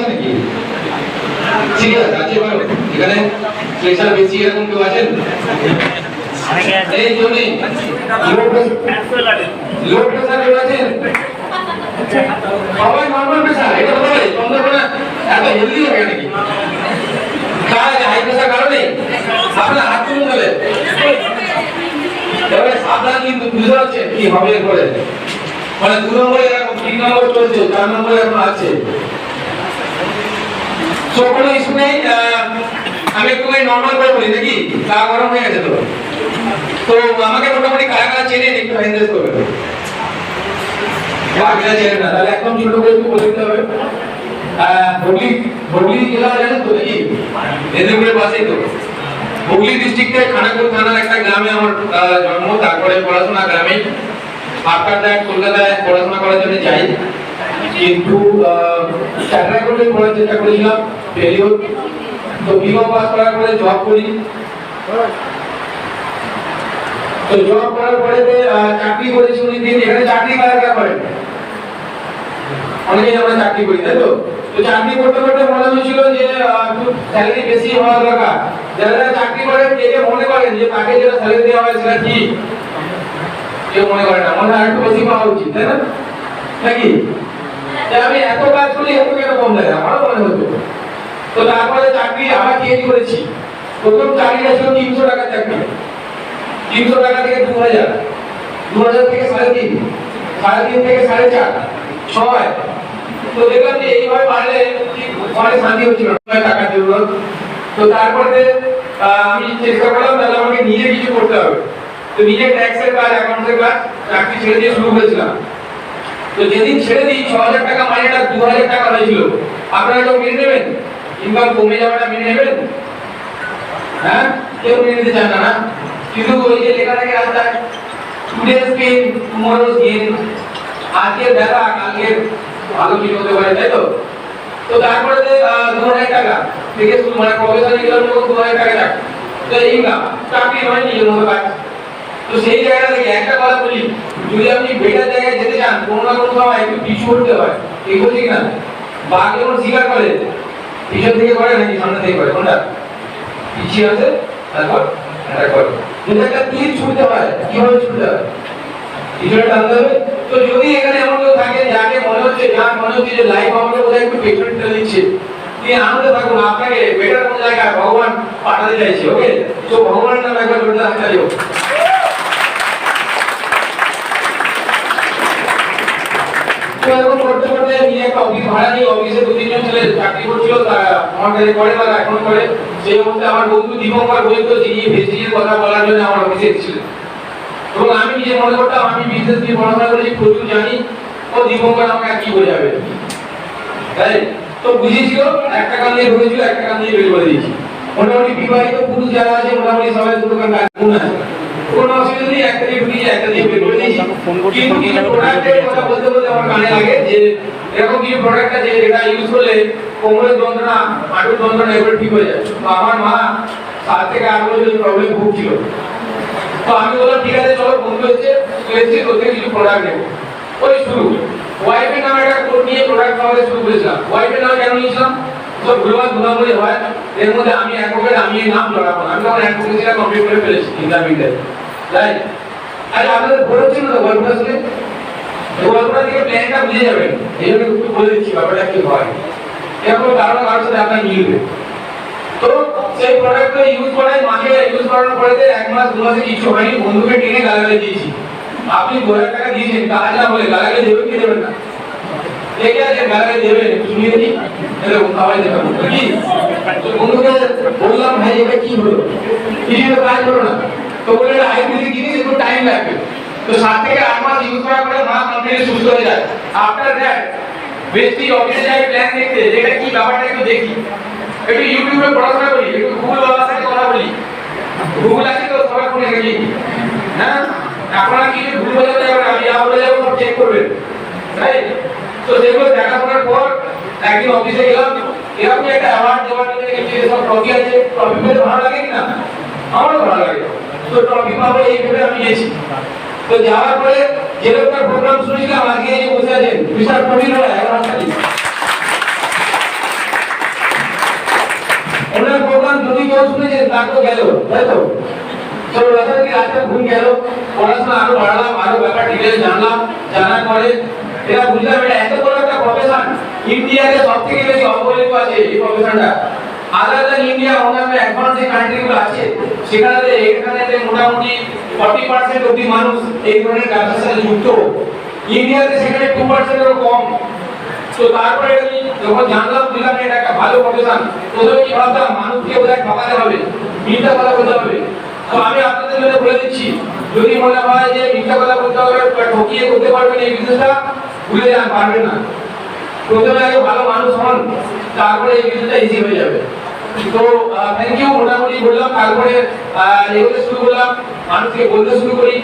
আছে নাকি? সিরিয়াস আছে বলো, এখানে প্রেসার বেশি এরকম কেউ আছেন? এই জন্য লো প্রেসার কেউ আছেন? সবাই নরমাল প্রেসার, এটা হতে পারে চন্দ্রকোনা এত হেলদি হবে নাকি? হাই প্রেসার কারণে আপনার হাত তুলুন তাহলে। এবারে সাবধান কিন্তু বুঝতে পারছেন কি হবে এরপরে। মানে 2 নম্বরে এরকম 3 নম্বর চলছে, 4 নম্বরে এখন আছে। তো কোনো ইস্যু নেই, আমি একটু নরমাল করে বলি নাকি? গা গরম হয়ে গেছে তো। তো আমাকে মোটামুটি কারা কারা চেনেন একটু হ্যান্ডেল করবেন। বাকিরা চেনেন না তাহলে একদম ছোট করে একটু বলে দিতে হবে। হুগলি জেলা জানেন তো নাকি? মেদিনীপুরের পাশেই তো। হুগলি ডিস্ট্রিক্টের খানাকুল থানার একটা গ্রামে আমার জন্ম, তারপরে পড়াশোনা গ্রামে। আফটার কলকাতায় পড়াশোনা করার জন্য যাই, কিন্তু চাকরি করার চেষ্টা করেছিলাম, ফেলিওর। তো বিকম পাস করার পরে জব করি। তো জব করার পরে চাকরি করেছি অনেকদিন। এখানে চাকরি কারা করেন? অনেকেই আমরা চাকরি করি, তাই তো? তো চাকরি করতে করতে মনে হয়েছিল যে একটু স্যালারি বেশি হওয়া দরকার। যারা চাকরি করেন কে কে মনে করেন যে তাকে যেটা স্যালারি দেওয়া হয় সেটা ঠিক? কেউ মনে করে না, মনে হয় একটু বেশি পাওয়া উচিত, তাই না? নাকি আমি এত কাজ করি এত কেন কম দেয়? আমারও মনে হতো। তো তারপরে চাকরি আবার চেঞ্জ করেছি। প্রথম চাকরিটা ছিল 300 টাকা চাকরি। 300 টাকা থেকে 2000, 2000 থেকে 3.5, 3.5 থেকে 4.5, 6। তো দেখলাম যে এইভাবে বাড়লে অনেক শান্তি হচ্ছিল, টাকার জরুরত। তো তারপরে আমি চেষ্টা করলাম তাহলে আমাকে নিজে কিছু করতে হবে। তো নিজে ট্যাক্সের কাজ, অ্যাকাউন্টসের কাজ চাকরি ছেড়ে দিয়ে শুরু করেছিলাম। তো যেদিন ছেড়ে দিই 6000 টাকা মাইনেটা 2000 টাকা হয়েছিল। আপনারা কেউ মেনে নেবেন? ইনকাম কমে যাওয়াটা মেনে নেবেন? হ্যাঁ, কেউ মেনে নিতে চান না। কিন্তু ওই যে লেখা থাকে রাস্তায়, টুডেস পেইন টুমরোজ গেইন, আজকের ব্যথা কালকের ভালো কিছু হতে পারে, তাই তো? তো তারপরে 2000 টাকা থেকে শুরু, মানে প্রফেশনাল গেলাম 2000 টাকা চাকরি। তো ইনকাম চাকরি নয়, নিজের মতো কাজ। তো সেই জায়গা থেকে একটা কথা বলি, যদি আপনি বেটার জায়গায় যেতে চান কোনো না কোনো সময় একটু পিছু হতে হয়। ঠিক বলছি কিনা? বাঘ যখন শিকার করে পিছন থেকে করে নাকি সামনে থেকে করে? কোনটা? পিছিয়ে আছে তারপর এটা করে। যদি একটা তীর ছুটতে হয় কিভাবে ছুটতে হয়? পিছনে টানতে হবে। তো যদি এখানে এমন কেউ থাকে যাকে মনে হচ্ছে যে লাইফ আমাকে বোধহয় একটু পেছনে ঠেলে দিচ্ছে, তিনি আনন্দে থাকুন, আপনাকে বেটার কোন জায়গায় ভগবান পাঠাতে চাইছে। ওকে, তো ভগবানের নামে একবার জোরদার হাততালি হোক। এরকম করতে করতে নিয়ে একটা অফিস ভাড়া নিয়ে অফিসে 2-3 জন ছেলে চাকরি করছিল, তারা আমার কাছে করে, তারা এখন করে। সেই অবস্থায় আমার বন্ধু দীপঙ্কর বৈদ্য, যিনি ভেস্টিজের কথা বলার জন্য আমার অফিসে এসেছিলেন। এবং আমি নিজে মনে করতাম আমি বিজনেস নিয়ে পড়াশোনা করেছি, প্রচুর জানি, ও দীপঙ্কর আমাকে আর কি বোঝাবে, তাই তো বুঝেছিল। একটা কান দিয়ে ঢুকেছিল, একটা কান দিয়ে বের করে দিয়েছি। মোটামুটি বিবাহিত পুরুষ যারা আছে মোটামুটি সবাই দুটো কান আছে, কোনো অসুবিধা নেই, একটা দিয়ে ঢুকিয়ে একটা দিয়ে বের করে দিয়েছি। কিন্তু কিছু প্রোডাক্টের কথা বলতে বলতে আমার কানে লাগে যে এরকম কিছু প্রোডাক্ট আছে যেটা ইউজ করলে কোমরের যন্ত্রণা, হাঁটুর যন্ত্রণা এগুলো ঠিক হয়ে যায়। তো আমার মা 7 থেকে 8 বছর প্রবলেম ভুগছিল। তো আমি বললাম ঠিক আছে চলো, বন্ধু হচ্ছে ওদের কিছু প্রোডাক্ট নেবো। ওই শুরু ওয়াইফের নামে একটা কোড নিয়ে প্রোডাক্ট খাওয়াতে শুরু করেছিলাম। ওয়াইফের নামে কেন নিয়েছিলাম? সব ভুলভাল ধুলামুলি হয়, এর মধ্যে আমি অ্যাডভোকেট, আমি এই নাম জড়াবো না। আমি তখন অ্যাডভোকেসিটা কমপ্লিট করে ফেলেছি ইন্টারমিডিয়েট, রাইট? আর আপনাদের বলেছিল তো গল্পটা শুনে, গল্পটা থেকে প্ল্যানটা বুঝে যাবেন। এই জন্য একটু বলে দিচ্ছি ব্যাপারটা কি হয়, এরকম কারো কারোর সাথে আপনার মিলবে। তো সেই প্রোডাক্টটা ইউজ করাই, মাকে ইউজ করানোর পরে 1 মাস 2 মাসে কিছু হয়নি, বন্ধুকে টেনে গালাগালি দিয়েছি। আপনি 2000 টাকা দিয়েছেন, কাজ না বলে গালাগালি দেবেন কি দেবেন না? দেখে আছে গালাগালি দেবেন, শুনিয়ে দিই এরকম খাওয়াই দেবেন কি? তো বন্ধুকে বললাম ভাই এটা কি হলো, কিছু তো কাজ হলো না। তো বলে আইপিসি জিনিস, একটু টাইম লাগবে। তো 7 থেকে 8 মাস ইউজ করার পরে মা কমপ্লিটলি সুস্থ হয়ে যায়। আফটার দ্যাট বেশি অফিসে যাই প্ল্যান দেখতে, যেটা কি ব্যাপারটা একটু দেখি, একটু ইউটিউবে পড়াশোনা করি, একটু গুগল বাবার সাথে কথা বলি। গুগল আছে তো সবাই ফোনে রেখে, হ্যাঁ আপনারা কি ভুল বোঝাতে যাবেন, আমি যা বলে যাবো সব চেক করবেন, রাইট? তো সেগুলো দেখাশোনার পর একদিন অফিসে গেলাম, এরকম একটা অ্যাওয়ার্ড দেওয়ার জন্য কিছু সব ট্রফি আছে, ট্রফি পেলে ভালো লাগে কিনা? আমারও ভালো লাগে। তো ট্রফি পাবো এই ভেবে আমি গেছি। তো যাওয়ার পরে যে লোকটার প্রোগ্রাম শুনেছিলাম আজকে এই বসে আছেন মিস্টার প্রবীর রায়, ওনার প্রোগ্রাম যদি কেউ শুনেছেন তা তো গেল, তাই তো? চলো রাতে রাতে ঘুম গেল, পড়াশোনা আরো বাড়ালাম, আরো ব্যাপার ডিটেইলস জানলাম, জানার পরে এটা বুঝলাম এটা এত বড় একটা প্রফেশন, ইন্ডিয়াতে সবথেকে বেশি অবহেলিত আছে এই প্রফেশনটা। আদার দ্যান ইন্ডিয়া অন্যান্য অ্যাডভান্স যে কান্ট্রিগুলো আছে এখানে মোটামুটি 40% অব্দি মানুষ এই ধরনের ব্যবসার সাথে যুক্ত। ইন্ডিয়াতে সেখানে 2% এরও কম। তো তারপরে আমি যখন জানলাম বুঝলাম এটা একটা ভালো প্রফেশন, প্রথমে কি ভাবতাম মানুষকে বোধহয় ঠকাতে হবে, মিথ্যা কথা বলতে হবে। তো আমি আপনাদের জন্য বলে দিচ্ছি, যদি মনে হয় যে মিথ্যা কথা বলতে হবে বা ঠকিয়ে করতে পারবেন এই বিজনেসটা, ভুলে যান, পারবেন না। প্রথমে আগে ভালো মানুষ হন, তারপরে এই বিজনেসটা ইজি হয়ে যাবে। তো থ্যাংক ইউ, মোটামুটি বললাম, তারপরে এগোতে শুরু করলাম, মানুষকে বলতে শুরু করি।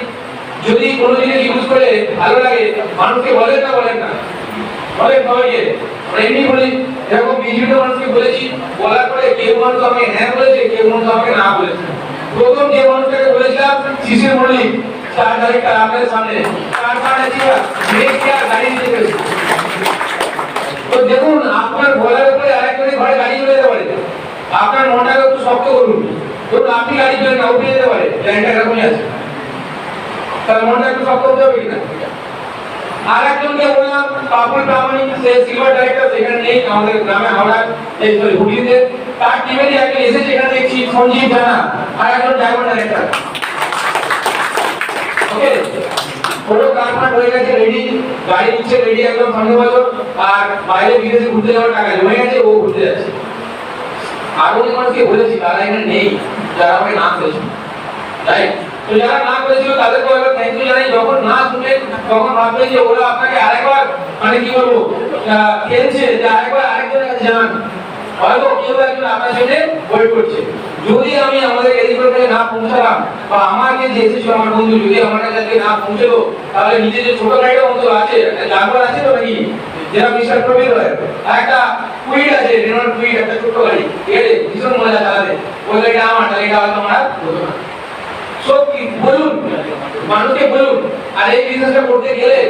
যদি কোনো জিনিস ইউজ করে ভালো লাগে মানুষকে বলেন না, বলেন না, বলেন সবাইকে, এমনি বলি। এরকম বিভিন্ন মানুষকে বলেছি, বলার পরে কেউ মানুষ আমাকে হ্যাঁ বলেছে, কেউ মানুষ আমাকে না বলেছে। প্রথম যে মানুষটাকে বলেছিলাম শিশির মল্লিক, স্টার ডাইরেক্টর, আপনাদের সামনে গাড়ি নিয়ে গেছে। তো দেখুন আপনার বলার উপরে আরেকজনের ঘরে গাড়ি চলে যেতে পারে, আপনার মনটাকে একটু শক্ত করুন। ধরুন আপনি গাড়ি চলে না উঠে যেতে পারে, প্ল্যানটা এরকমই আছে, তার মনটা একটু শক্ত হতে হবে কিনা। আর একজনকে বললাম পাপুল প্রামাণিক, সে সিলভার ডাইরেক্টর, সেখানে নেই আমাদের গ্রামে হাওড়া এই সরি হুগলিতে, তার টিমেরই একজন এসেছে এখানে দেখছি, সঞ্জীব জানা, আর একজন ডায়মন্ড ডাইরেক্টর। ওকে, পুরো কারখানা হয়ে গেছে, রেডি, গাড়ি নিচ্ছে রেডি একদম সামনে বছর, আর বাইরে বিদেশে ঘুরতে যাওয়ার টাকা জমে গেছে, ও ঘুরতে যাচ্ছে। আর অনেক মানুষকে বলেছি তারা এখানে নেই, যারা আমাকে না করেছে, তাই তো যারা না করেছিল তাদেরকে একবার থ্যাংক ইউ জানাই। যখন না শুনে তখন ভাববে যে ওরা আপনাকে আরেকবার মানে কি বলবো খেলছে, যে আরেকবার আরেকজনের কাছে জানান, হয়তো কেউ একজন আপনার জন্য ওয়েট করছে। যদি আমি আমাদের এদিকের কাছে না পৌঁছালাম, বা আমাকে যে এসেছিল আমার বন্ধু যদি আমার কাছে না পৌঁছলো, তাহলে নিজের যে ছোট গাড়িটা অন্তত আছে, জানবার আছে তো নাকি, যেটা মিস্টার প্রবীর হয়, একটা কুইড আছে, রেনল্ড কুইড, একটা ছোট গাড়ি, ঠিক আছে, ভীষণ মজা চালাতে, ওই গাড়িটা আমার, তাহলে এটা হয়তো আমার হতো না। সব কি বলুন, মানুষকে বলুন। আর এই বিজনেসটা করতে গেলে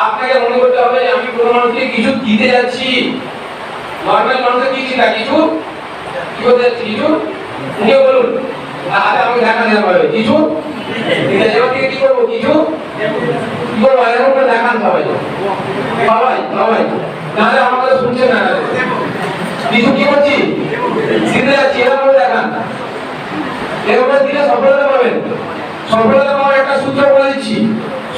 আপনাকে মনে করতে হবে যে আমি কোনো মানুষকে কিছু দিতে যাচ্ছি। নর্মাল মানুষের কি চিন্তা, কিছু কি করতে যাচ্ছি, কিছু উনিও বলুন, আজ আমাকে দেখা দেওয়া হবে কিছু দিতে যাওয়া থেকে কি করবো, কিছু কি করবো, এরকম করে দেখান সবাই সবাই সবাই, নাহলে আমার কথা শুনছেন না, কিছু কি করছি দিতে যাচ্ছি, এরকম করে দেখান। এরকম দিলে সফলতা পাবেন। সফলতা পাওয়ার একটা সূত্র বলে দিচ্ছি,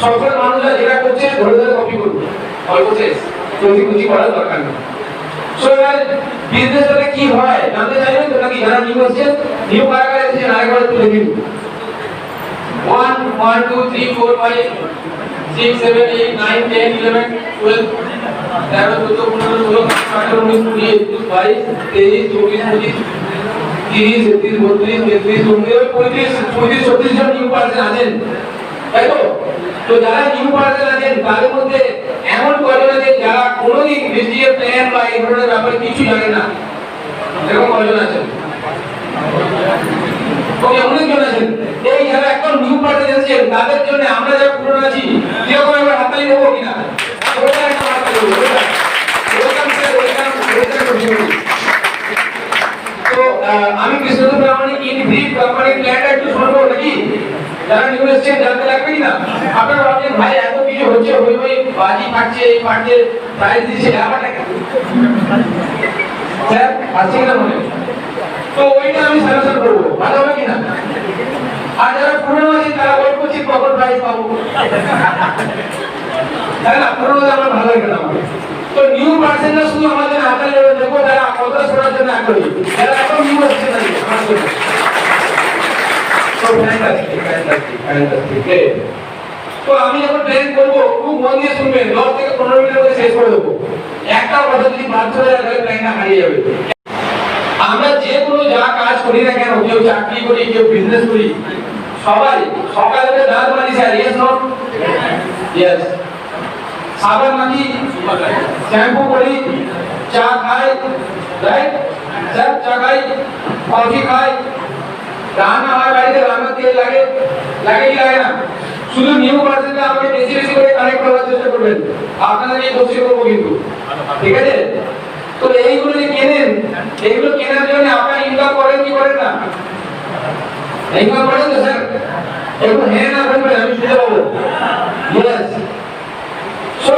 সফল মানুষরা যেটা করছে ধরে ধরে কপি করবে, অল্প শেষ, বেশি কিছু করার দরকার নেই। সো এবার বিজনেসে কি হয় জানতে চাইবেন তো নাকি? যারা নিউ আসছেন, নিউ কারাগার এসেছেন, আরেকবার একটু দেখুন। 1 1 2 3 4 5 6 7 8 9 10 11 12 13 14 15 16 17 18 19 20 21 22 23 24 25 30 31 32 33 34 35 36 জন নিউ পার্সন আছেন, তাই তো? তো যারা নিউ পার্সন আছেন তাদের মধ্যে এমন কয়জন আছেন যারা কোনোদিন বিজনেস প্ল্যান বা এই ধরনের ব্যাপারে কিছু জানেন না? এরকম কয়জন আছেন? ওকে, অনেকজন আছেন। এই যারা একদম নিউ পার্সন আছেন তাদের জন্য আমরা যারা পুরনো আছি কিরকম একবার হাততালি দেবো কিনা? ওটা একটা হাততালি দেবো। Welcome sir, welcome, welcome. তো আমি কৃষ্ণদত্ত প্রামাণিক ইন ব্রিফ কোম্পানির প্ল্যানটা একটু শুনবো নাকি? যারা নিউ এসেছেন জানতে লাগবে কিনা? আপনারা ভাবছেন ভাই এত কিছু হচ্ছে, হই হই বাজি ফাটছে, এই ফাটছে, প্রাইজ দিচ্ছে, ব্যাপারটা কি স্যার আসছে কিনা মনে? তো ওইটা আমি সাজেশন করবো, ভালো হবে কিনা? আর যারা পুরনো আছে তারা ওয়েট করছি কখন প্রাইজ পাবো, তাই না? পুরনো আমার ভালো লাগে না। তো নিউ পার্সনরা শুধু আমাদের হাতে দেখো তারা কথা শোনার জন্য আগ্রহী, যারা এখন নিউ আসছে না আমার জন্য। তো ফ্যান্টাস্টিক, ফ্যান্টাস্টিক, ফ্যান্টাস্টিক। তো আমি যখন প্ল্যান করবো খুব মন দিয়ে শুনবেন, 10 থেকে 15 মিনিটের মধ্যে শেষ করে দেবো। একটা কথা যদি বাদ চলে যায় তাহলে প্ল্যানটা হারিয়ে যাবে। আমরা যে কোনো যা কাজ করি না কেন, কেউ চাকরি করি, কেউ বিজনেস করি, সবাই সকালে উঠে দাঁত মারি স্যার, ইয়েস নট? ইয়েস। সাবান মাখি, শ্যাম্পু করি, চা খাই, রাইট স্যার? চা খাই, কফি খাই, রান্না হয় বাড়িতে, রান্নার তেল লাগে, লাগে কি লাগে না? শুধু নিউ পার্সনটা আমাকে বেশি বেশি করে কানেক্ট করার চেষ্টা করবেন, আপনাদের এই কোচিং করবো কিন্তু, ঠিক আছে? তো তো এইগুলো যে কেনেন, এইগুলো কেনার জন্য আপনারা ইনকাম করেন কি করেন না? ইনকাম করেন তো স্যার? একটু হ্যাঁ না বলবেন, আমি শুনতে পাবো। ইয়েস। সো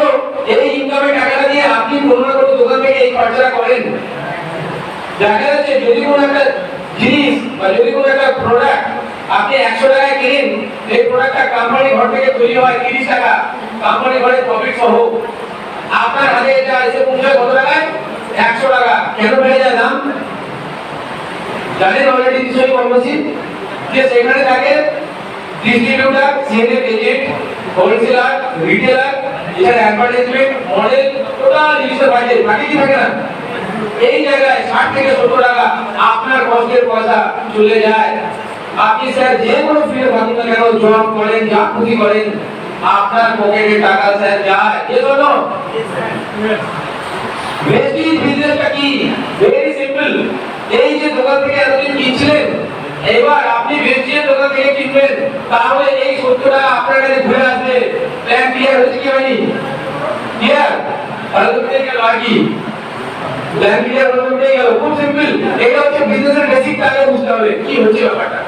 এই ইনকামের টাকাটা দিয়ে আপনি কোনো না কোনো দোকান থেকে এই খরচা করেন। দেখা যাচ্ছে যদি কোনো একটা জিনিস বা যদি কোনো একটা প্রোডাক্ট আপনি 100 টাকায় কিনেন, এই প্রোডাক্টটা কোম্পানি ঘর থেকে তৈরি হয় 30 টাকা, কোম্পানি ঘরে প্রফিট সহ, আপনার হাতে এটা এসে পৌঁছায় কত টাকায়? 100 টাকা। কেন বেড়ে যায় দাম? জানেন অলরেডি নিশ্চয়ই কম বেশি, যে সেখানে থাকে distributor, CNF agent, wholesaler, retailer, এখানে অ্যাডভার্টাইজমেন্ট, মডেল, টোটাল জিনিসের বাজেট বাকি কি থাকে না? এই জায়গায় 60 থেকে 70 টাকা আপনার কষ্টের পয়সা চলে যায়। আপনি স্যার যে কোনো ফিল্ডে থাকুন না কেন, জব করেন, যা খুশি করেন, আপনার পকেটে টাকা স্যার যায়। এজন্য বেসিক বিজনেসটা কি? Very simple. এই যে দোকান থেকে এতদিন কিনছিলেন, এবার আপনি বেসিক দোকান থেকে কিনবেন, তাহলে এই 70 টাকা আপনার কাছে ঘুরে আসবে। প্ল্যান ক্লিয়ার হচ্ছে কি হয়নি? ক্লিয়ার? তাহলে তো দেখে লাগি প্ল্যান ক্লিয়ার হয়ে গেল। খুব সিম্পল। এটা হচ্ছে বিজনেসের বেসিক, তাহলে বুঝতে হবে কি হচ্ছে ব্যাপারটা।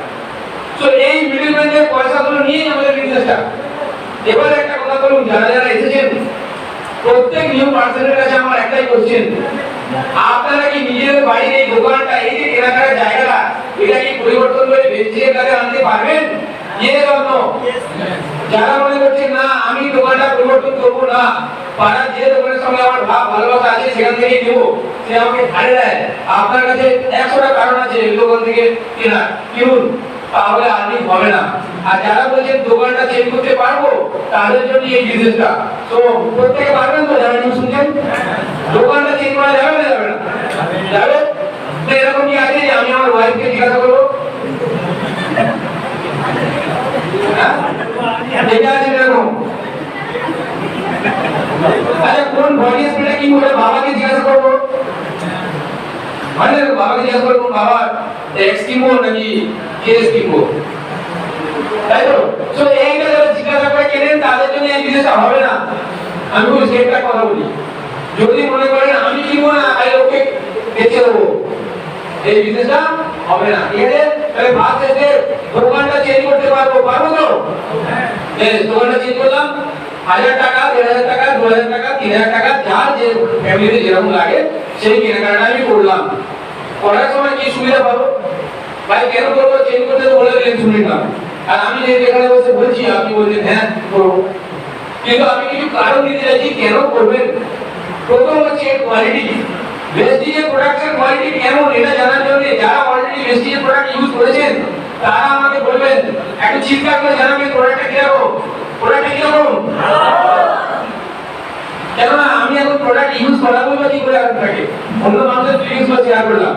সো এই মিডলম্যানদের পয়সাগুলো নিয়ে আমাদের বিজনেসটা। এবার একটা কথা বলুন, যারা যারা এসেছেন প্রত্যেক নিউ পার্সনের কাছে আমার একটাই কোশ্চেন, আপনারা কি নিজেদের বাড়ির এই দোকানটা, এই যে কেনাকাটার জায়গাটা, এটা কি পরিবর্তন করে বেচের কাছে আনতে পারবেন? Yes or no? যারা মনে করছেন না আমি দোকানটা পরিবর্তন করবো না, পাড়া যে দোকানের সঙ্গে আমার ভাব ভালোবাসা আছে সেখান থেকে নেবো, সে আমাকে ছাড়ে দেয়, আপনার কাছে 100টা কারণ আছে এই দোকান থেকে কেনা, কিনুন, তাহলে আর্নিং হবে না। আর যারা বলছেন দোকানটা চেঞ্জ করতে পারবো, তাদের জন্য এই বিজনেসটা। তো প্রত্যেকে পারবেন তো? যারা নিউজ শুনছেন, দোকানটা চেঞ্জ করা যাবে না? যাবে না? যাবে? তো এরকম কি আছে যে আমি আমার ওয়াইফকে জিজ্ঞাসা করবো? এটা আছে এরকম? আচ্ছা, কোন বডি স্প্রেটা কি করে বাবাকে জিজ্ঞাসা করবো? মানে বাবাকে জিজ্ঞাসা করবো, বাবা এক্স কিনবো নাকি কেস কিনবো, তাই তো? সো এইটা যারা জিজ্ঞাসা করে কেনেন, তাদের জন্য এই বিজনেসটা হবে না। আমি বলছি একটা কথা বলি, যদি মনে করেন আমি কিনবো না, তাই ওকে বেচে দেবো, এই বিজনেসটা হবে না। ঠিক আছে? তাহলে ফার্স্ট স্টেপ, দোকানটা চেঞ্জ করতে পারবো, পারবো তো? হ্যাঁ, দোকানটা চেঞ্জ করলাম, 1000 টাকা, 1500 টাকা, 2000 টাকা, 3000 টাকা, যার যে ফ্যামিলিতে যেরকম লাগে সেই কেনাকাটা আমি করলাম। করার সময় কি সুবিধা পাবো? ভাই কেন করবো? চেঞ্জ করতে তো বলে দিলেন, শুনলাম। আর আমি যে এখানে বসে বলছি, আপনি বলছেন হ্যাঁ করবো, কিন্তু আমি কিছু কারণ দিতে চাইছি কেন করবেন। প্রথম হচ্ছে কোয়ালিটি। ভেস্টিজের প্রোডাক্টের কোয়ালিটি কেমন এটা জানার জন্য যারা অলরেডি ভেস্টিজের প্রোডাক্ট ইউজ করেছেন তারা আমাকে বলবেন, একটু চিৎকার করে জানাবেন প্রোডাক্টটা কিরকম, প্রোডাক্টটা কিরকম। কেননা আমি এখন প্রোডাক্ট ইউজ করাবো বা কি করে আপনাকে অন্য মানুষের রিভিউজ বা শেয়ার করলাম।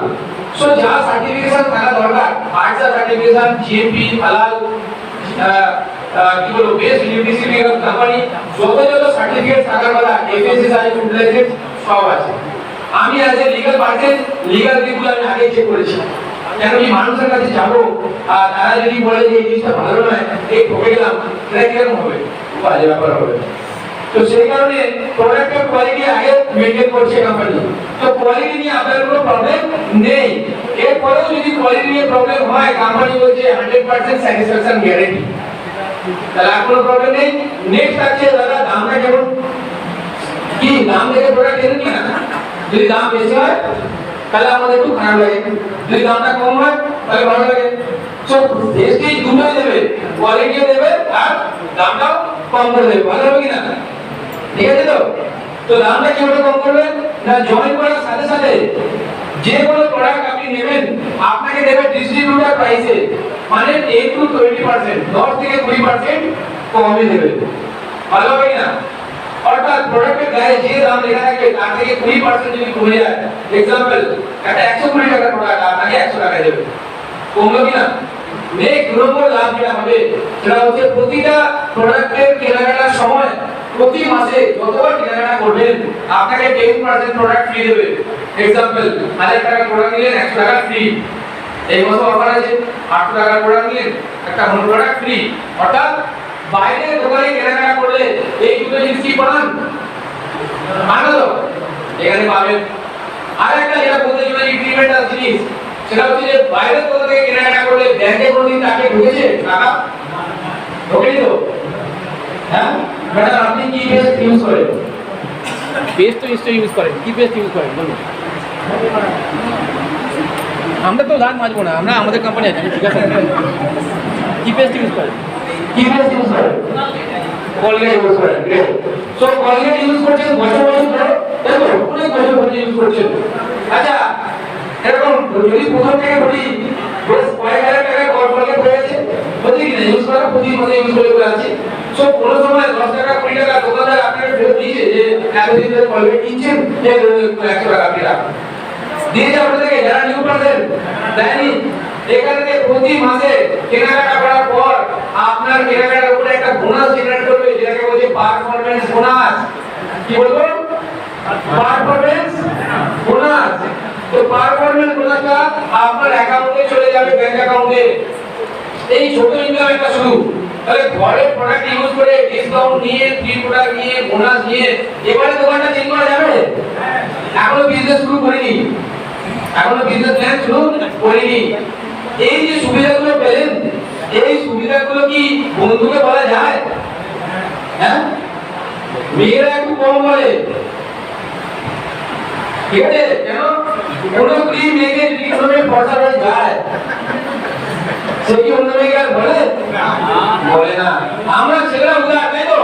সো যা সার্টিফিকেশন থাকা দরকার, আরসা সার্টিফিকেশন, জিএমপি, হালাল, কি বলবো, বেস্ট নিউট্রিশন কোম্পানি, যত যত সার্টিফিকেট থাকার কথা, এফএসএসআই, ফুড লাইসেন্স সব আছে। আমি as a legal person legal দিকগুলো আমি আগে চেক করেছি। কেন কি মানুষের কাছে যাবো আর তারা যদি বলে যে এই জিনিসটা ভালো নয়, এই ঠকে গেলাম, এটা কিরকম হবে? বাজে ব্যাপার হবে। তো সেই কারণে প্রোডাক্টের কোয়ালিটি আগে মেইনটেইন করছে কোম্পানি। তো কোয়ালিটি নিয়ে আপনার কোনো প্রবলেম নেই। এরপরেও যদি কোয়ালিটি নিয়ে প্রবলেম হয়, কোম্পানি বলছে 100% স্যাটিসফ্যাকশন গ্যারান্টি, তাহলে আর কোনো প্রবলেম নেই। নেক্সট আছে দাদা দামটা কেমন, কি দাম দেখে প্রোডাক্ট কেনেন কি না? যদি দাম বেশি হয় তাহলে আমাদের একটু খারাপ লাগে, যদি দামটা কম হয় তাহলে ভালো লাগে। সো বেস্টেজ দুটোই দেবে, কোয়ালিটিও দেবে আর দামটাও কম করে দেবে, ভালো হবে কিনা? ঠিক আছে তো? তো দামটা কিভাবে কম করবেন না, জয়েন করার সাথে সাথে যে কোনো প্রোডাক্ট আপনি নেবেন আপনাকে দেবে ডিস্ট্রিবিউটর প্রাইসে, মানে 10 to 20%, 10 থেকে 20% কমে দেবে, ভালো হবে কিনা? অর্থাৎ প্রোডাক্টের গায়ে যে দাম লেখা থাকে তার থেকে 20% যদি কমে যায়, এক্সাম্পল একটা 120 টাকার প্রোডাক্ট আপনাকে 100 টাকায় দেবে, কমলো কিনা? নেক্সট নম্বর লাভ যেটা হবে সেটা হচ্ছে প্রতিটা প্রোডাক্টের কেনাকাটার সময় প্রতি মাসে যতবার কেনাকাটা করবেন আপনাকে 10% প্রোডাক্ট ফ্রি দেবে। এক্সাম্পল 1000 টাকার প্রোডাক্ট নিলেন 100 টাকা ফ্রি, এই মাসে অফার আছে 800 টাকার প্রোডাক্ট নিলেন একটা হোম প্রোডাক্ট ফ্রি। অর্থাৎ বাইরে দোকানে কেনাকাটা করলে এই দুটো জিনিস কি পান, আনন্দ এখানে পাবেন। আর একটা যেটা বলতে চাই ইনক্রিমেন্টাল জিনিস, সেটা হচ্ছে যে বাইরে কোথা থেকে কেনাকাটা করলে ব্যাংকে কোনোদিন তাকে ঢুকেছে টাকা? ঢোকেনি তো? হ্যাঁ, ম্যাডাম আপনি কি পেস্ট ইউজ করেন? পেস্ট তো নিশ্চয়ই ইউজ করেন। কি পেস্ট ইউজ করেন বলুন? আমরা তো ধান মাজবো না, আমরা আমাদের কোম্পানি আছে, ঠিক আছে। কি পেস্ট ইউজ করেন? কি পেস্ট ইউজ করেন? কলগেট ইউজ করেন। গ্রেট। সো কলগেট ইউজ করছেন বছর বছর ধরে, তাই তো? অনেক বছর ধরে ইউজ করছেন। আচ্ছা, এরকম যদি প্রথম থেকে বলি বেশ কয়েক হাজার টাকা কলগেট হয়ে গেছে, বুঝলি কি না? ইউজ করা প্রতি মাসে ইউজ করে আছে। সো কোনো সময় 10 টাকা 20 টাকা দোকানদার আপনাকে ফেরত দিয়েছে যে এতদিন ধরে কলগেট কিনছেন, যে 100 টাকা আপনি রাখুন। দিয়েছে আপনাদেরকে যারা নিউ পারসন দেয়নি। এখান থেকে প্রতি মাসে কেনাকাটা করার পর আপনার কেনাকাটার উপরে একটা বোনাস জেনারেট করবে, যেটাকে বলছে পারফরম্যান্স বোনাস। কি বলবো? Performance bonus. তো পারফরম্যান্স বোনাসটা আপনার অ্যাকাউন্টে চলে যাবে, ব্যাংক অ্যাকাউন্টে। এই ছোট ইনকাম একটা শুরু। তাহলে ঘরে প্রোডাক্ট ইউজ করে ডিসকাউন্ট নিয়ে, ফ্রি প্রোডাক্ট নিয়ে, বোনাস নিয়ে এবারে দোকানটা চেঞ্জ করা যাবে? এখনো বিজনেস শুরু করিনি, এখনো বিজনেস প্ল্যান শুরু করিনি। এই যে সুবিধাগুলো পেলেন, এই সুবিধাগুলো কি বন্ধুকে বলা যায়? হ্যাঁ, মেয়েরা একটু কম বলে, ঠিক আছে? কেন? কোনো কি মেয়েকে যদি কোনো পয়সা হয়ে যায়, সে কি অন্য মেয়েকে আর বলে? বলে না। আমরা ছেলেরা উদার, তাই তো?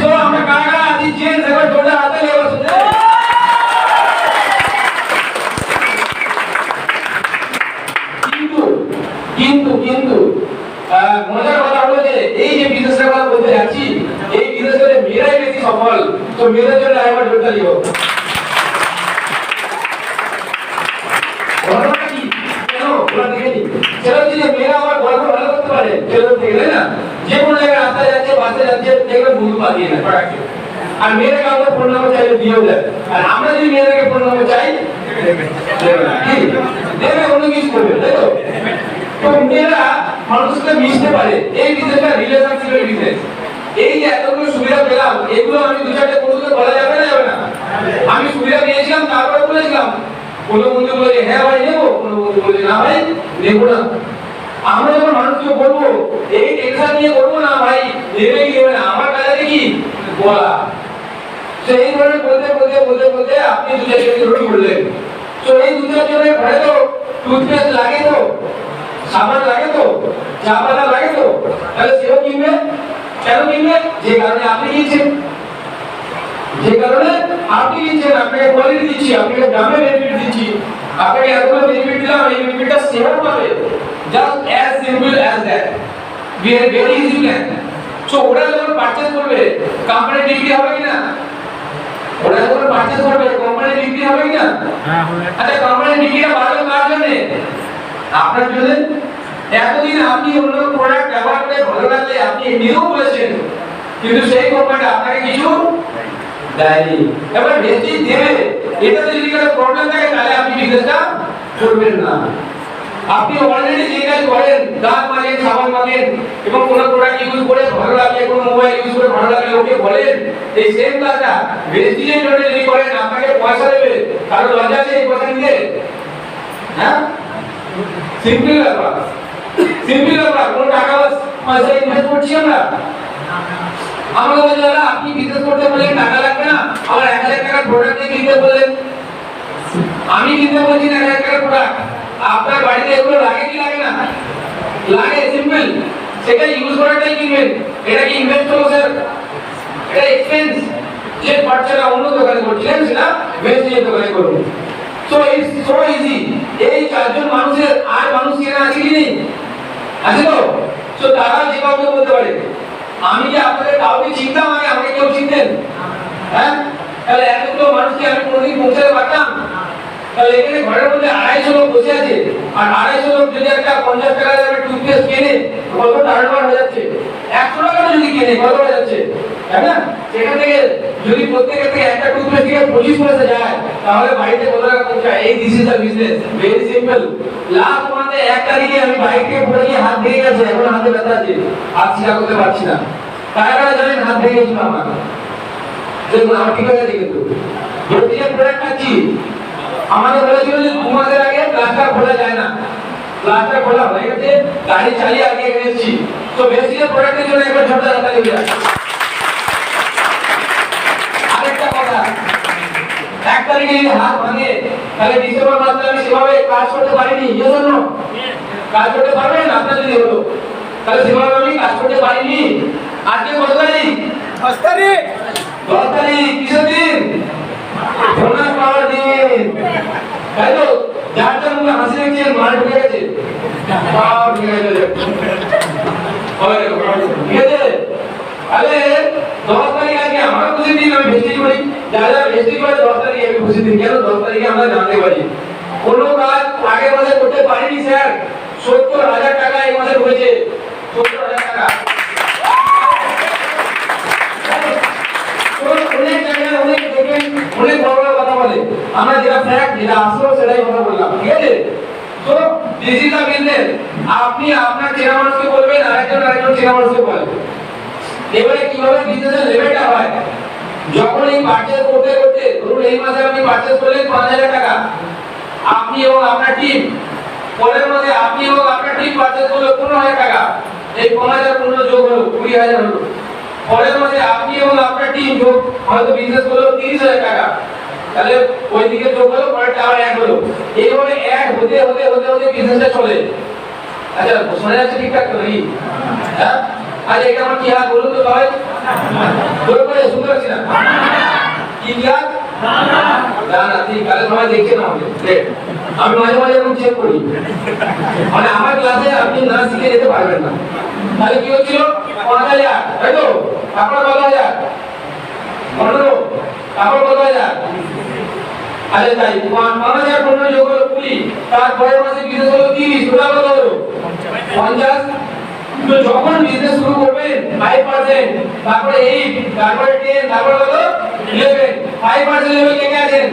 তো আমরা কারা আছি জেন্টস, একবার জোরে হাতে লেগে বসে। কিন্তু কিন্তু মজার কথা হলো যে এই যে বিজনেসের কথা বলতে যাচ্ছি, এই বিজনেসে মেয়েরাই বেশি সফল। তো মেয়েদের জন্য একবার জোরটা দিও। ঘটনাটা কি? কেন? ওরা দেখেনি ছেলে যদি মেয়েরা আমার গল্প ভালো করতে পারে, ছেলে দেখলে না যে কোনো জায়গায় রাস্তায় যাচ্ছে, বাসে যাচ্ছে, দেখবে বন্ধু পাঠিয়ে না প্রোডাক্ট। আর মেয়েরা কাউকে ফোন নাম্বার চাইলে দিয়েও দেয়। আর আমরা যদি মেয়েদেরকে ফোন নাম্বার চাই, দেবে না। কি দেবে? অন্য কিছু করবে, তাই তো? তো মেয়েরা মানুষকে মিশতে পারে। এই বিজনেসটা রিলেশনশিপের বিজনেস। এই যে এতগুলো সুবিধা পেলাম, এগুলো আমি দু চারটে বন্ধুকে বলা যাবে না? যাবে না? আমি সুবিধা পেয়েছিলাম, তারপরে বলেছিলাম। কোনো বন্ধু বলে হ্যাঁ ভাই নেবো, কোনো বন্ধু বলে না ভাই নেবো না। আমরা যখন মানুষকে বলবো এই টেনশন নিয়ে করবো না ভাই, নেবে কি নেবে না, আমার কাজে কি বলা। সেই ধরনের বলতে বলতে বলতে বলতে আপনি দু চারটে ধরে বললেন। তো এই দু চারজনের ঘরে তো টুথপেস্ট লাগে, তো সাবান লাগে, তো চা পাতা লাগে, তো তাহলে সেও কিনবে। কেন কিনবে? যে কারণে আপনি কিনছেন, যে কারণে আপনি কিনছেন। আপনাকে কোয়ালিটি দিচ্ছি, আপনাকে দামে বেনিফিট দিচ্ছি, আপনাকে এতগুলো বেনিফিট দিলাম, এই বেনিফিটটা সেও পাবে। Just as simple as that. Very easy plan. So ওরা যখন পারচেজ করবে, কোম্পানি বিক্রি হবে কিনা? ওরা যখন পারচেজ করবে, কোম্পানি বিক্রি হবে কিনা? হ্যাঁ হবে। আচ্ছা, কোম্পানি বিক্রিটা বাড়বে কার জন্য? আপনার জন্য। এতদিন আপনি অন্য প্রোডাক্ট ব্যবহার করে ভালো লাগলে আপনি নিজেও বলেছেন, কিন্তু সেই কোম্পানি আপনাকে কিছু দেয়নি। এবার বেশি দেবে, এটাতে যদি কোনো প্রবলেম থাকে তাহলে আপনি বিজনেসটা করবেন না। আপনি অলরেডি যে কাজ করেন, দাঁত মাজেন, সাবান মাজেন, এবং কোনো প্রোডাক্ট ইউজ করে ভালো লাগলে, কোনো মোবাইল ইউজ করে ভালো লাগলে ওকে বলেন, এই সেম কাজটা বেস্টিজের জন্য যদি করেন, আপনাকে পয়সা দেবে। কারণ লজ্জা আছে এই পয়সা নিতে? হ্যাঁ, সিম্পল ব্যাপার, সিম্পল ব্যাপার। কোনো টাকা পয়সা ইনভেস্ট করছি আমরা। আমরা বলি দাদা আপনি বিজনেস করতে বললেন টাকা লাগবে না, আবার 1000 টাকার প্রোডাক্ট নিয়ে কিনতে বললেন। আমি কিনতে বলছি না 1000 টাকার প্রোডাক্ট, আপনার বাড়িতে এগুলো লাগে কি লাগে না? লাগে, সিম্পল। সেটা ইউজ করাটাই কিনবেন। এটা কি ইনভেস্ট হলো স্যার? এটা এক্সপেন্স। যে খরচাটা অন্য দোকানে করছিলেন সেটা বেস্টিজের দোকানে করুন। So it's so easy. এই চারজন মানুষের আর মানুষ কেনা আছে কি নেই? আছে তো? সো তারা যে কাউকে বলতে পারে। আমি কি আপনাদের কাউকে চিনতাম আগে? আমাকে কেউ চিনতেন? হ্যাঁ, তাহলে এতগুলো মানুষকে আমি কোনোদিন পৌঁছাতে পারতাম? তাহলে এখানে ঘরের মধ্যে 250 লোক বসে আছে, আর 250 লোক যদি একটা 50 টাকা দামের টুথপেস্ট কেনে, কত টার্নওভার হয়ে যাচ্ছে? 100 টাকা যদি কেনে কত হয়ে যাচ্ছে? তাই না? সেখান থেকে যদি প্রত্যেকের থেকে একটা টুথপেস্ট থেকে 25 পয়সা যায়, তাহলে বাড়িতে কত টাকা পৌঁছায়? এই this is the business. Very simple. Last মান্থে 1 তারিখে আমি বাইক থেকে পড়ে গিয়ে হাত ভেঙে গেছে, এখন হাতে ব্যথা আছে, হাত সিধা করতে পারছি না। কারা কারা জানেন হাত ভেঙে গেছিল আমার? দেখুন আমার ঠিক হয়ে গেছে কিন্তু। ভেস্টিজের প্রোডাক্ট আছে আমাদের বলেছিল যে 2 মাসের আগে প্লাস্টার খোলা যায় না, প্লাস্টার খোলা হয়ে গেছে, গাড়ি চালিয়ে আগে এসেছি। তো ভেস্টিজের প্রোডাক্টের জন্য একবার ছোট হাততালি হয়ে যায়। আরেকটা কথা, 1 তারিখে যদি হাত ভাঙে তাহলে ডিসেম্বর মাসে আমি সেভাবে কাজ করতে পারিনি, এই জন্য কাজ করতে পারবেন আপনার যদি হলো, তাহলে সেভাবে আমি কাজ করতে পারিনি। আজকে কত তারিখ? 10 তারিখ। 10 তারিখ কিসের দিন? বোনাস পাওয়ার দিন, তাই তো? যার যার মুখে হাসি দেখছেন মাল ঢুকে গেছে, সব ঢুকে গেছে, ঠিক আছে? তাহলে 10 তারিখ আগে আমার খুশি দিন, আমি ভেস্টিজ করি, যারা ভেস্টিজ করে 10 তারিখ আমি খুশি দিন। কেন 10 তারিখে আমরা জানতে পারি কোনো কাজ আগের মাসে করতে পারিনি স্যার, 70,000 টাকা এই মাসে হয়েছে, 70,000 টাকা। অনেক জায়গায় অনেক দেখেন, অনেক বড় বড় কথা বলে, আমরা যেটা ফ্যাক্ট যেটা আসলো সেটাই কথা বললাম, ঠিক আছে? তো দিস ইজ দ্য বিজনেস। আপনি আপনার চেনা মানুষকে বলবেন, আরেকজন চেনা মানুষকে বলবেন। এবারে কিভাবে বিজনেসের লেভেলটা হয়, যখন এই পারচেজ করতে করতে ধরুন এই মাসে আপনি পারচেজ করলেন 5,000 টাকা, আপনি এবং আপনার টিম, পরের মাসে আপনি এবং আপনার টিম পারচেজ করলো 15,000 টাকা, এই 5,000 15 যোগ হলো 20,000 হলো। পরের মাসে আপনি এবং আপনার টিম যোগ হয়তো বিজনেস করলো 30,000 টাকা, তাহলে ওই দিকে যোগ হলো, পরেরটা আবার অ্যাড হলো, এইভাবে অ্যাড হতে হতে হতে হতে বিজনেসটা চলে। আচ্ছা শোনা যাচ্ছে ঠিকঠাক তো নাকি? হ্যাঁ, আজ এটা আমার কি হাত বলুন তো সবাই, জোর করে শুনতে পাচ্ছি না, কি হাত? না না, ঠিক, তাহলে সবাই দেখছেন আমাকে, আমি মাঝে মাঝে এরকম চেক করি, মানে আমার ক্লাসে আপনি না শিখে যেতে পারবেন না। তাহলে কি হচ্ছিল? 5,000, তাই তো? তারপর কত হাজার? 15, তারপর কত হাজার? আরে তাই 5,000 15 যোগ হলো 20, তারপরের মাসে বিজনেস হলো 30, টোটাল কত হলো? 50। তো যখন বিজনেস শুরু করবেন 5%, তারপরে 8, তারপরে 10, তারপরে কত? 11। 5% লেভেল কে কে আছেন?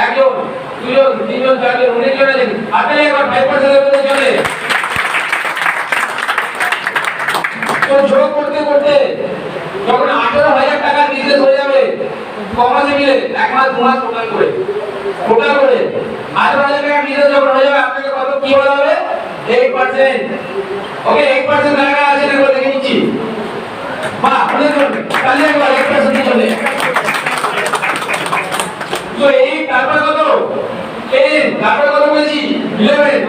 একজন, দুজন, তিনজন, চারজন, অনেকজন আছেন। আপনি একবার 5% লেভেলে চলে। তো যোগ করতে করতে যখন 18,000 টাকার বিজনেস হয়ে যাবে, কমাসে মিলে 1 মাস 2 মাস টোটাল করে 18,000 টাকার বিজনেস যখন হয়ে যাবে, আপনাকে কত কি বলা হবে? 8%। ওকে, 8% টাকা আছে না দেখে নিচ্ছি, বাহ অনেকজন, তাহলে একবার 8% চলে। তো এই তারপর কত? 10, তারপর কত বলেছি? 11।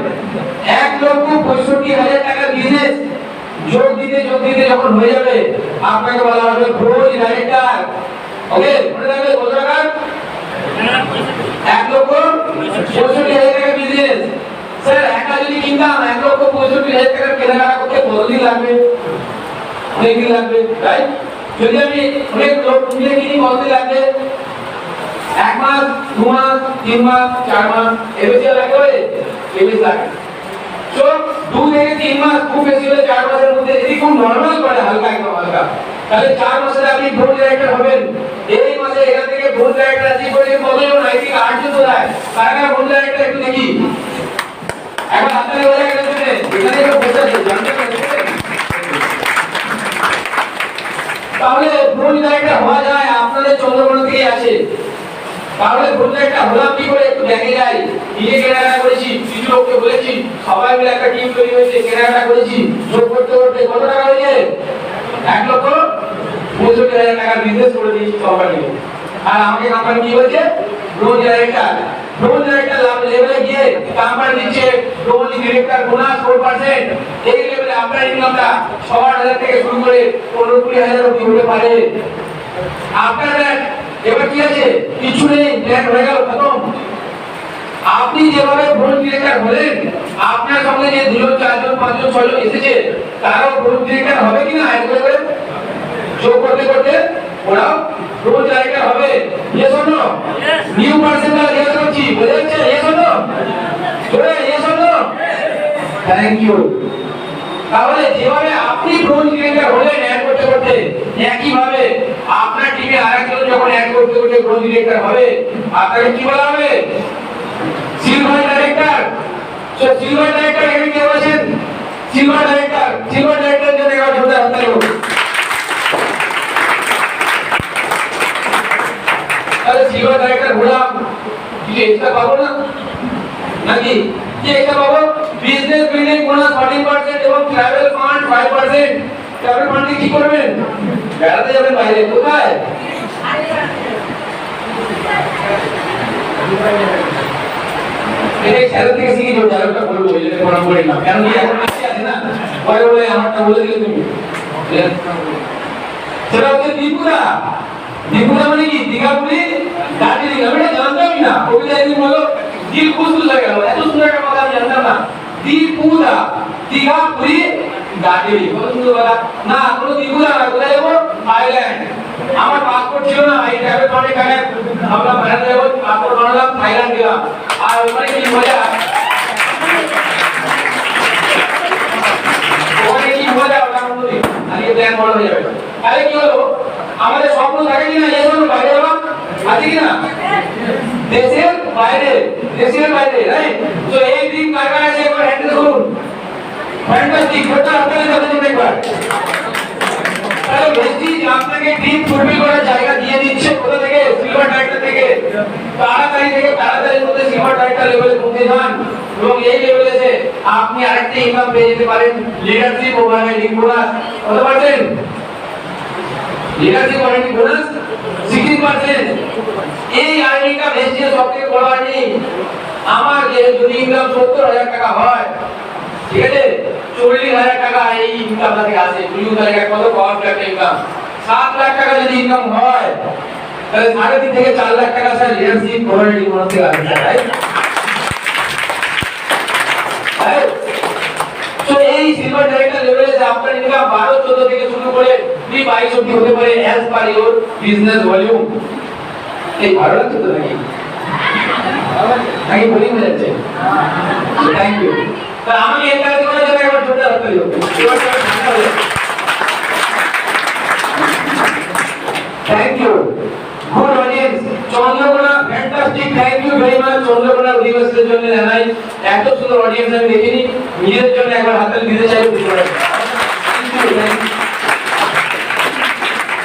1,65,000 টাকার বিজনেস যোগ দিতে যখন হয়ে যাবে, আপনাকে বলা হবে গ্রোথ ডাইরেক্টর। ওকে, মনে রাখবে কত টাকা? 1,65,000 টাকার বিজনেস। স্যার একা যদি কিনতাম 1,65,000 টাকার কেনাকাটা করতে কতদিন লাগবে? অনেক দিন লাগবে, রাইট? যদি আমি অনেক লোক মিলে কিনি কতদিন লাগবে? 1 মাস, 2 মাস, 3 মাস, 4 মাস, এর বেশি লাগবে? এর বেশি লাগে। তো 2 থেকে 3 মাস, খুব বেশি হলে 4 মাসের মধ্যে যদি খুব নরমাল করে, হালকা একদম হালকা, তাহলে 4 মাসে আপনি বোর্ড ডাইরেক্টর হবেন। এই মাসে এখান থেকে বোর্ড ডাইরেক্টর আছে করে কতজন? আই থিঙ্ক 8 জন হয়। কারা বোর্ড ডাইরেক্টর একটু দেখি, একবার হাততালি হয়ে গেছে, এখানে একটু বসে আছে, জানতে পারছেন? তাহলে বোর্ড ডাইরেক্টর হওয়া যায় আপনাদের চন্দ্রকোনা থেকে আছে। তাহলে বোর্ড একটা হলাম কি করে একটু দেখে যাই। নিজে কেনাকাটা করেছি, কিছু লোককে বলেছি, সবাই মিলে একটা টিম তৈরি হয়েছে, কেনাকাটা করেছি, যোগ করতে করতে কত টাকা হয়েছে? 1,65,000 টাকার বিজনেস করে দিয়েছি কোম্পানি। আর আমাকে কোম্পানি কি বলছে? Bronze director. ব্রোঞ্জ ডাইরেক্টর লেভেলে গিয়ে কোম্পানি দিচ্ছে ব্রোঞ্জ ডিরেক্টর বোনাস 4%। এই লেভেলে আপনার ইনকামটা 6,000 থেকে শুরু করে 15-20,000 অবধি হতে পারে। আপনার এবার কি আছে? কিছু নেই, প্ল্যান হয়ে গেল, খতম। আপনি যেভাবে বোর্ড ডিরেক্টর হলেন, আপনার সঙ্গে যে 2 জন 4 জন 5 জন 6 জন এসেছে, তারাও বোর্ড ডিরেক্টর হবে কিনা? একবার যোগ করতে করতে ওরাও বোর্ড ডিরেক্টর হবে। Yes or no? New percentile yes করছি, বুঝে যাচ্ছে? Yes or no? জোরে yes or no? Thank you. তাহলে যেভাবে আপনি বোর্ড ডিরেক্টর হলেন অ্যাড করতে করতে, একই ভাবে আপনার টিমে আরেকজন যখন অ্যাড করতে করতে বোর্ড ডিরেক্টর হবে, আপনাকে কি বলা হবে? Silver director. So silver director এখানে কে আছেন? Silver director. সিলভার ডাইরেক্টর জন্য একবার জোরে হাততালি হোক। তাহলে সিলভার ডাইরেক্টর হলাম, কিছু এক্সট্রা পাবো না নাকি? কি এক্সট্রা পাবো? বিজনেস বিল্ডিং বোনাস 14% এবং ট্রাভেল ফান্ড 5%। ট্রাভেল ফান্ড কি করবেন? বেড়াতে যাবেন বাইরে। কোথায়? এই স্যার থেকে শিখে যাও, ডায়লগটা বলবো, ওই জন্য মনে পড়ে না। কারণ কি এখন আছে না, পরে বলে আমারটা বলে দিলে তুমি। সেটা হচ্ছে ত্রিপুরা। ত্রিপুরা মানে কি? দীঘাপুরি দার্জিলিং। আমি এটা জানতামই না। কবিতা একদিন বলো দিল খুশ হয়ে গেল, এত সুন্দর একটা কথা আমি জানতাম না। ত্রিপুরা, দীঘাপুরি দার্জিলিং, কত সুন্দর কথা না? কোনো ত্রিপুরা না, কোথায় যাবো? থাইল্যান্ড। আমার পাসপোর্ট ছিল না, এই ট্রাভেল ফান্ডে টাকা আমরা বানাতে যাবো, পাসপোর্ট বানালাম, থাইল্যান্ড গেলাম। আর ওখানে কি মজা, ওখানে কি মজা, ওটা বলি আজকে প্ল্যান বড় হয়ে যাবে। তাহলে কি হলো, আমাদের স্বপ্ন থাকে কিনা এই জন্য বাইরে যাওয়া, আছে কিনা? দেশের বাইরে, দেশের বাইরে, রাইট? তো এই ড্রিম কার কার আছে একবার হ্যান্ড রেজ করুন। ফ্যান্টাস্টিক, ওটা আপনাদের সাথে জন্য একবার। তাহলে বেশি আপনাকে ড্রিম ফুলফিল করার জায়গা দিয়ে দিচ্ছে কোথা থেকে? সিলভার ডাইরেক্টর থেকে। তাড়াতাড়ির মধ্যে সিলভার ডাইরেক্টর লেভেলে পৌঁছে যান এবং এই লেভেলে এসে আপনি আরেকটা ইনকাম পেয়ে যেতে পারেন, লিডারশিপ ওভাররাইডিং বোনাস। কত পারছেন? Leadership overriding bonus 16%। এই আর্নিংটা বেশি, সবথেকে বড় আর্নিং। আমার যে যদি ইনকাম 70,000 টাকা হয়, ঠিক আছে, 40,000 টাকা এই ইনকাম থেকে আসে। 40,000 টাকা কত? পাওয়ার একটা ইনকাম। 7 লাখ টাকা যদি ইনকাম হয়, তাহলে 3.5 থেকে 4 লাখ টাকা স্যার লিডারশিপ ওভাররাইডিং বোনাস থেকে আসে, রাইট? তো এই সিলভার ডাইরেক্টর লেভেলে যে আপনার ইনকাম 12-14 থেকে শুরু করে 22 অবধি হতে পারে as per your business volume. এই ভালো লাগছে তো নাকি? নাকি বোরিং হয়ে যাচ্ছে? Thank you. তা আমি এই কাজ করে যাবে একবার জোরদার হাত তালি হোক। এবার সবাই ঠান্ডা হয়ে যাবে। Thank you. Good audience. Chandrakona fantastic, thank you very much. Chandrakona অধিবাসীদের জন্য জানাই, এত সুন্দর অডিয়েন্স আমি দেখিনি। নিজের জন্য একবার হাততালি দিতে চাই।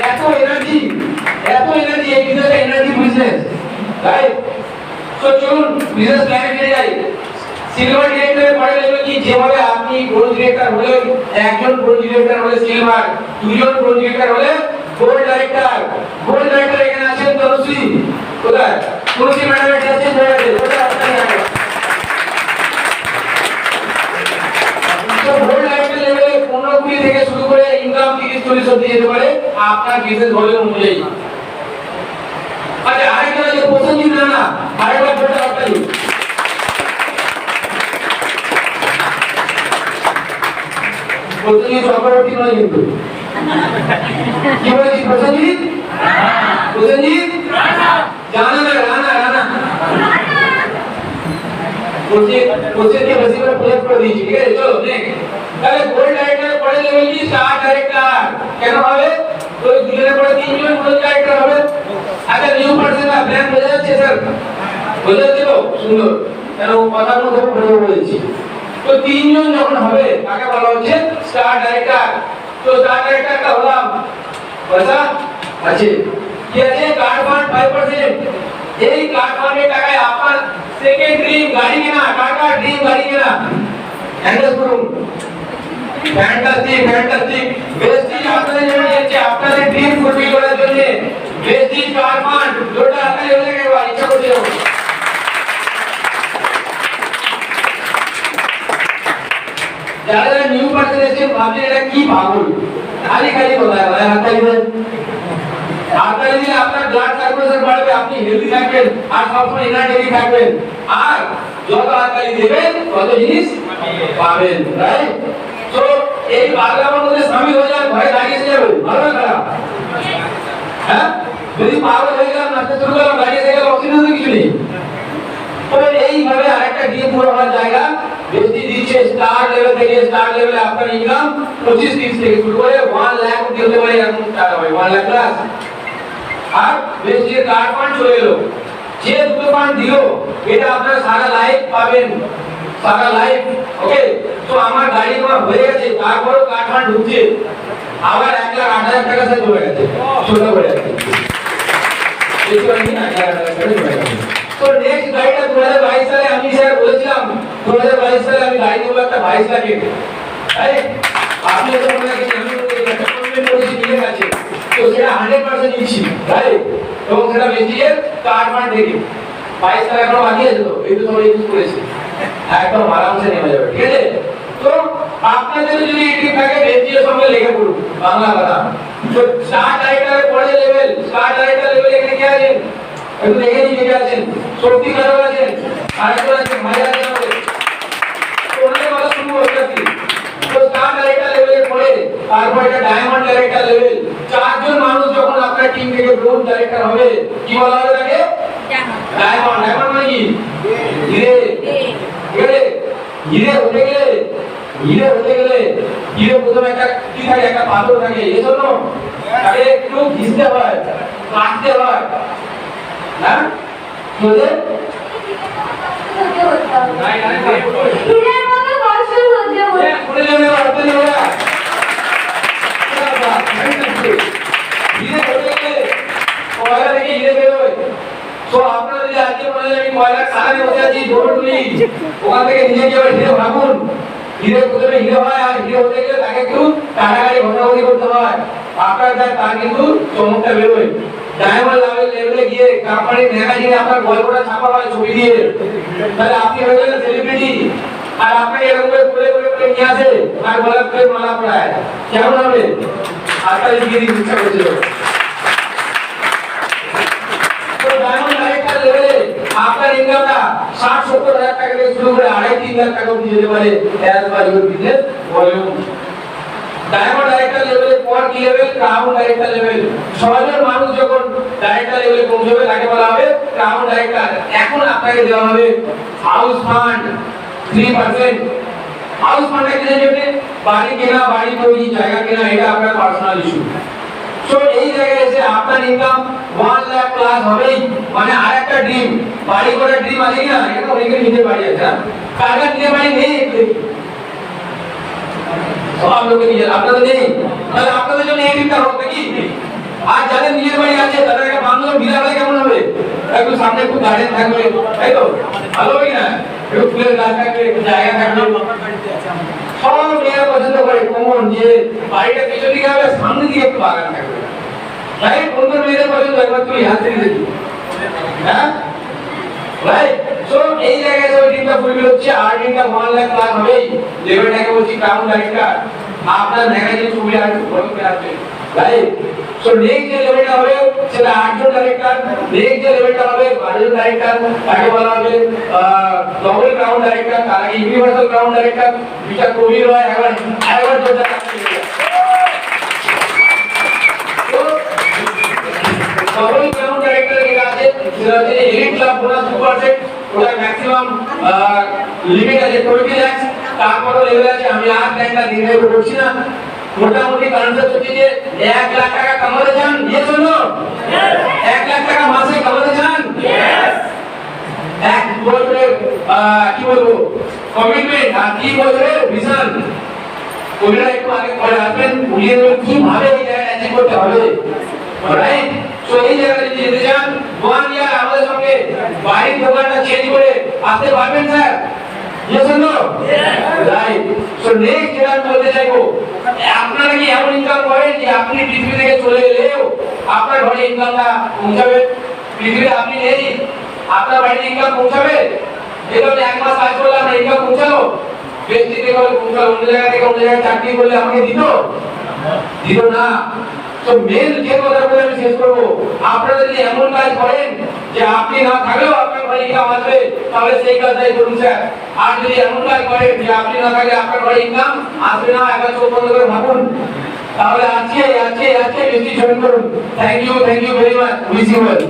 এত এনার্জি, এত এনার্জি, এই বিজনেস এনার্জি বিজনেস, রাইট? তো চলুন বিজনেস প্ল্যানে ফিরে যাই। সিলভার ডিরেক্টরের পরে লেভেল কি? যেভাবে আপনি ব্রোঞ্জ ডিরেক্টর হলে, একজন ব্রোঞ্জ ডিরেক্টর হলে সিলভার, দুজন ব্রোঞ্জ ডিরেক্টর হলে গোল্ড ডাইরেক্টর। গোল্ড ডাইরেক্টর এখানে আছেন তনুশ্রী। কোথায়? তনুশ্রী ম্যাডাম এখানে আছেন, কোথায় আপনার জায়গা? তো গোল্ড ডাইরেক্টর লেভেলে 15-20 থেকে শুরু করে ইনকাম 30-40 অবধি যেতে পারে আপনার বিজনেস ভলিউম অনুযায়ী। আচ্ছা, আরেকটা আছে প্রসেনজিৎ রানা, আরেকবার জোরদার হাততালি। প্রসেনজিৎ চক্রবর্তী নয় কিন্তু। কি বলেছি? প্রসেনজিৎ? প্রসেনজিৎ জানা না, রানা, রানা। প্রসেনজিৎ বেশি করে প্রজেক্ট করে দিয়েছি, ঠিক আছে? চলো নেক্সট। তাহলে গোল্ড ডাইরেক্টর পরে লেভেল কি? Star director. কেন হবে? তো দুজনের পরে তিনজন গোল্ড ডাইরেক্টর হবে। আচ্ছা, নিউ পারসন না, প্ল্যান বোঝা যাচ্ছে স্যার? বোঝা যাচ্ছে তো? সুন্দর। কেন কথাগুলো খুব ভালো বলেছি। তো তিনজন যখন হবে তাকে বলা হচ্ছে স্টার ডাইরেক্টর। তো স্টার ডাইরেক্টরটা হলাম, পয়সা আছে কি আছে? Card fund 5%। এই কার্ড ফান্ডের টাকায় আপনার সেকেন্ড ড্রিম গাড়ি কেনা, টাকা ড্রিম গাড়ি কেনা। হ্যান্ডেল করুন। Fantastic, fantastic. বেস্টিজ আপনাদের জন্য দিয়েছে, আপনাদের ড্রিম ফুলফিল করার জন্য। বেস্টিজ কার্ড ফান্ড জোরদার হাততালি হয়ে গেল, ইচ্ছা করছে। যারা যারা নিউ পার্সন এসেছেন ভাবছেন এটা কি পাগল, খালি খালি কথা হয়। হাততালি দেন। হাততালি দিলে আপনার ব্লাড সার্কুলেশন বাড়বে, আপনি হেলদি থাকবেন আর সবসময় এনার্জেটিক থাকবেন। আর যত হাততালি দেবেন তত জিনিস পাবেন, রাইট? তো এই পাগলামের মধ্যে শামিল হয়ে যান, ভয় দাঁড়িয়ে যাবে, ভালো না খারাপ? হ্যাঁ, যদি পাগল হয়ে গেলাম, নাচতে শুরু করলাম, দাঁড়িয়ে গেলাম, অসুবিধা তো কিছু নেই। তবে এইভাবে আরেকটা দিয়ে পুরো হওয়ার জায়গা বেশি দিচ্ছে। স্টার লেভেল থেকে, স্টার লেভেলে আপনার ইনকাম 25-30 থেকে শুরু করে 1 লাখ অবধি হতে পারে, এরকম টাকা হয় 1 লাখ প্লাস। আর বেশি কার্ড ফান্ড চলে এলো, যে দুটো ফান্ড দিল এটা আপনারা সারা লাইফ পাবেন, সারা লাইফ। ওকে, তো আমার গাড়ি তোমার হয়ে গেছে, তারপরেও কার্ড ফান্ড ঢুকছে, আবার 1,08,000 টাকা সাথে চলে গেছে, ছোট করে গেছে। বেশি হয়নি না 11,000 টাকা জমা রাখবে। তো নেক্সট গাড়িটা 2022 সালে আমি স্যার বলেছিলাম 2022 সালে আমি গাড়ি দেবো একটা 22 লাখের। তাই আপনি তো মনে রাখেন আমি একটা কমিটমেন্ট করেছি নিজের কাছে, তো সেটা 100% নিচ্ছি তাই, এবং সেটা বেশির কার ফান্ড থেকে 22 টাকা এখনো বাকি আছে, তো এই তো সবাই ইউজ করেছে, একদম আরামসে নেমে যাবে, ঠিক আছে। তো আপনাদের যদি এটি থাকে বেশির সঙ্গে লেখা পড়ুন বাংলা কথা। তো স্টার ডাইরেক্টরের পরে লেভেল, স্টার ডাইরেক্টর লেভেল এখানে কি আছেন একটু দেখে নিন, কে আছেন, শক্তি কারক আছেন, আরেকজন আছেন ভাই আছেন আমাদের, তো ওনাদের কথা শুনবো কি। তো স্টার ডাইরেক্টর লেভেলের পরে তারপর এটা ডায়মন্ড ডাইরেক্টর লেভেল, চারজন মানুষ যখন আপনার টিম থেকে ব্রোঞ্জ ডাইরেক্টর হবে কি বলা হবে তাকে? ডায়মন্ড। ডায়মন্ড মানে কি? হিরে। হিরে হিরে হতে গেলে হিরে প্রথমে একটা কি থাকে, একটা পাথর থাকে, এই জন্য তাকে একটু ঘিসতে হয়, কাটতে হয়, হ্যাঁ বুঝলে? হিরের মতো কষ্ট হচ্ছে হ্যাঁ পুরো জন্য অর্থ নেই না। হিরে হতে গেলে কয়লা থেকে হিরে বেরোয়। তো আপনারা যদি আজকে মনে হয় আমি কয়লা খানে বসে আছি দৌড় তুলি, ওখান থেকে নিজে গিয়ে হিরে ভাবুন, হিরে প্রথমে হিরে হয়, আর হিরে হতে গেলে তাকে একটু টাকাগাড়ি ঘটাঘটি করতে হয়, আপনার তার কিন্তু চমকটা বেরোয়। ডায়মন্ড লেভেলে গিয়ে কোম্পানির ম্যাগাজিনে আপনার গল্পটা ছাপা হয় ছবি দিয়ে, তাহলে আপনি হয়ে গেলেন সেলিব্রিটি, আর আপনাকে এরকম করে নিয়ে আসে আর গলা করে মালা পরায়, কেমন হবে? আপনার দিয়ে দিতে ইচ্ছা করছিল। তো ডায়মন্ড ডাইরেক্টর লেভেলে আপনার ইনকামটা 60-70 হাজার টাকা থেকে শুরু করে 2.5-3 লাখ টাকা অবধি যেতে পারে as per your business volume. Diamond director লেভেলের পর কি লেভেল? Crown director level. 6 জন মানুষ যখন ডাইরেক্টর লেভেলে পৌঁছবে তাকে বলা হবে ক্রাউন ডাইরেক্টর। এখন আপনাকে দেওয়া হবে হাউস ফান্ড 3%। হাউস ফান্ডটা কি জানেন? বাড়ি কেনা, বাড়ি তৈরি, জায়গা কেনা, এটা আপনার পার্সোনাল ইস্যু। সো এই জায়গায় এসে আপনার ইনকাম 1 লাখ প্লাস হবেই, মানে আরেকটা ড্রিম, বাড়ি করার ড্রিম আছে কিনা? এটা অনেকের নিজের বাড়ি আছে, না কার নিজের বাড়ি নেই, সব লোকের নিজের, আপনাদের নেই, তাহলে আপনাদের জন্য এই ড্রিমটা হোক নাকি? আর যাদের নিজের বাড়ি আছে তাদের একটা বাংলো ভিলা বাড়ি কেমন হবে? একটু সামনে একটু গার্ডেন থাকবে, তাই তো ভালো হবে কিনা? একটু ফুলের গাছ থাকবে, একটু জায়গা থাকবে, সব মেয়েরা পছন্দ করে কমন যে বাড়িটা পিছন দিকে হবে, সামনে দিকে একটু বাগান থাকবে, রাইট? কোন কোন মেয়েদের পছন্দ একবার তুমি হাত দিয়ে দেখি, হ্যাঁ রাইট? সো এই জায়গায় সব ড্রিমটা ফুলফিল হচ্ছে, আর ড্রিমটা 1 লাখ প্লাস হবেই। লেভেলটাকে বলছি ক্রাউন ডাইরেক্টর, আপনার ম্যাগাজিন ছবি আর একটু বড় করে আসবে, রাইট? সো নেক্সট যে লেভেলটা হবে সেটা 8 জন ডাইরেক্টর। নেক্সট যে লেভেলটা হবে 12 জন ডাইরেক্টর, তাকে বলা হবে ডবল ক্রাউন ডাইরেক্টর, তার আগে ইউনিভার্সাল ক্রাউন ডাইরেক্টর। যেটা কবির হয় একবার জোরদার করতে হবে। ডবল ক্রাউন ডাইরেক্টর যেটা আছে সেটা হচ্ছে এলিট ক্লাব বোনাস 2%, ওটা ম্যাক্সিমাম লিমিট আছে 20 লাখ। তারপরে লেভেল আছে, আমি আর টাইমটা নির্ণয় করছি না, মোটামুটি কনসেপ্ট হচ্ছে যে 1 লাখ টাকা কামাতে চান, ইয়েস অর নো? 1 লাখ টাকা মাসে কামাতে চান? এক বছরের কি বলবো কমিটমেন্ট, আর 3 বছরের ভিশন। কবিরা একটু আগে পরে আসবেন, বুঝিয়ে দেবেন কিভাবে এই জায়গায় অ্যাচিভ করতে হবে, রাইট? সো এই জায়গায় যদি যেতে চান 1 ইয়ার আমাদের সঙ্গে বাড়ির দোকানটা চেঞ্জ করে আসতে পারবেন sir? Yes or no? Right. So next যেটা আমি বলতে চাইবো, আপনারা কি এমন ইনকাম করেন যে আপনি পৃথিবী থেকে চলে গেলেও আপনার ঘরে ইনকামটা পৌঁছাবে? পৃথিবীতে আপনি নেই, আপনার বাড়িতে ইনকাম পৌঁছাবে? এটা আমি 1 মাস কাজ করলাম না, ইনকাম পৌঁছালো? বেশি থেকে হলে পৌঁছালো, অন্য জায়গা থেকে অন্য জায়গায় চাকরি করলে আমাকে দিত না। তো মেন যে কথাগুলো আমি শেষ করবো, আপনারা যদি এমন কাজ করেন যে আপনি না থাকলেও আপনার ঘরে ইনকাম আসবে, তাহলে সেই কাজটাই করুন স্যার। আর যদি এমন কাজ করেন যে আপনি না থাকলে আপনার ঘরে ইনকাম আসবে না, একবার চোখ বন্ধ করে ভাবুন, তাহলে আজকে বেশি জয়েন করুন। Thank you very much, wish you well.